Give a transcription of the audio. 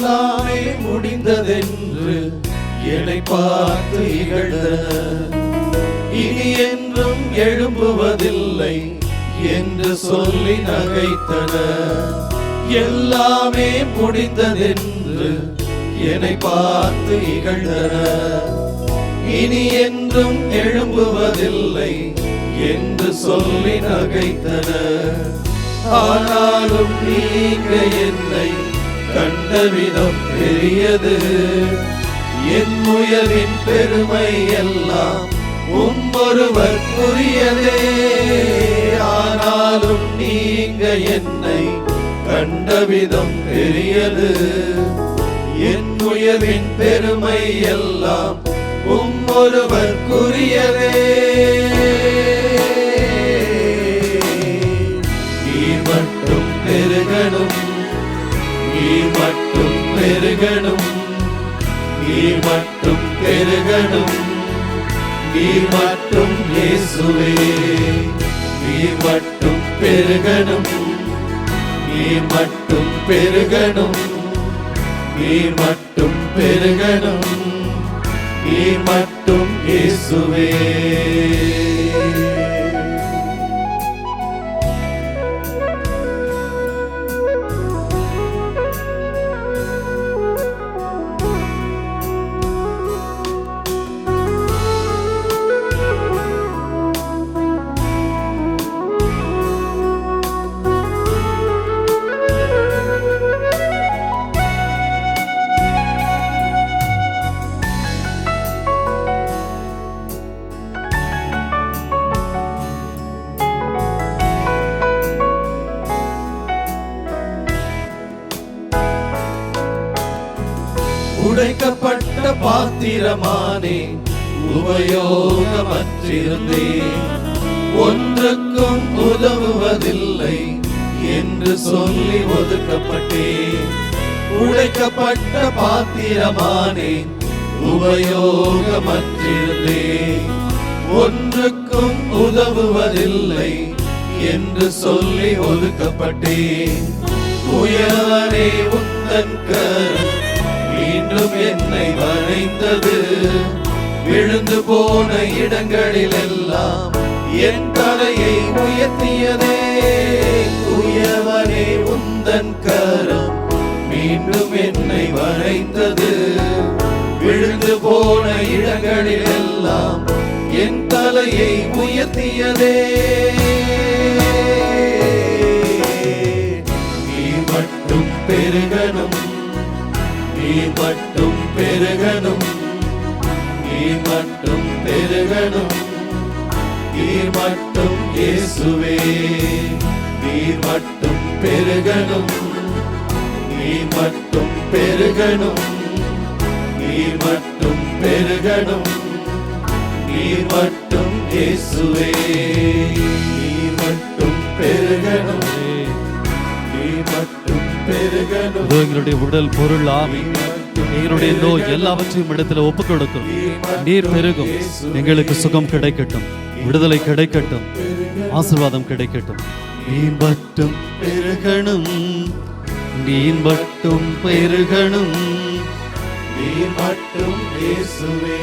எல்லாமே முடிந்ததென்று என்னை பார்த்து இகழ்ந்தனர். இனி என்றும் எழும்புவதில்லை என்று சொல்லி நகைத்தனர். எல்லாமே முடிந்ததென்று என்னை பார்த்து இகழ்ந்தனர். இனி என்றும் எழும்புவதில்லை என்று சொல்லி நகைத்தனர். ஆனாலும் நீங்க என்னை கண்ட விதம் பெரியது. என் உயர்வின் பெருமை எல்லாம் ஒருவருக்குரியதே. ஆனாலும் நீங்க என்னை கண்ட விதம் பெரியது. என் உயர்வின் பெருமை எல்லாம் ஒருவருக்குரியதே. நீர் மட்டும் பெருகணும், நீர் மட்டும் பெருகணும், நீர் மட்டும் பெருகணும், நீர் மட்டும் இயேசுவே. நீர் மட்டும் பெருகணும், நீர் மட்டும் பெருகணும், நீர் மட்டும் பெருகணும், நீர் மட்டும் இயேசுவே. உடைக்கப்பட்ட பாத்திரமானே, உபயோகமற்றிருந்தேன், ஒன்றுக்கும் உதவுவதில்லை என்று சொல்லி ஒதுக்கப்பட்டேன். உடைக்கப்பட்ட பாத்திரமானே, உபயோகமற்றிருந்தேன், ஒன்றுக்கும் உதவுவதில்லை என்று சொல்லி ஒதுக்கப்பட்டேன். உயரே உந்தன் கரம் மீண்டும் என்னை வளைந்தது. விழுந்து போன இடங்களில் எல்லாம் என் தலையை உயர்த்தியதே. உயர்வனே உந்தன் கரம் மீண்டும் என்னை வளைந்தது. விழுந்து போன இடங்களில் எல்லாம் என் தலையை உயர்த்தியதே. நீ மட்டும் பெருகணும், நீ மட்டும் பெருகணும், நீ மட்டும் பெருகணும், நீ மட்டும் இயேசுவே. நீ மட்டும் பெருகணும், நீ மட்டும் பெருகணும், நீ மட்டும் பெருகணும், நீ மட்டும் இயேசுவே. நீ மட்டும் பெருகணும், நீ மட்டும் பெருகணும். எங்களுடைய உடல், பொருள், ஆவி, எங்களுடைய நோய் எல்லாவற்றையும் இடத்துல ஒப்பு கொடுக்கும். நீர் பெருகும், எங்களுக்கு சுகம் கிடைக்கட்டும், விடுதலை கிடைக்கட்டும், ஆசீர்வாதம் கிடைக்கட்டும். நீர் மட்டும் பெருகணும், நீர் மட்டும் பெருகணும், நீர் மட்டும் இயேசுவே.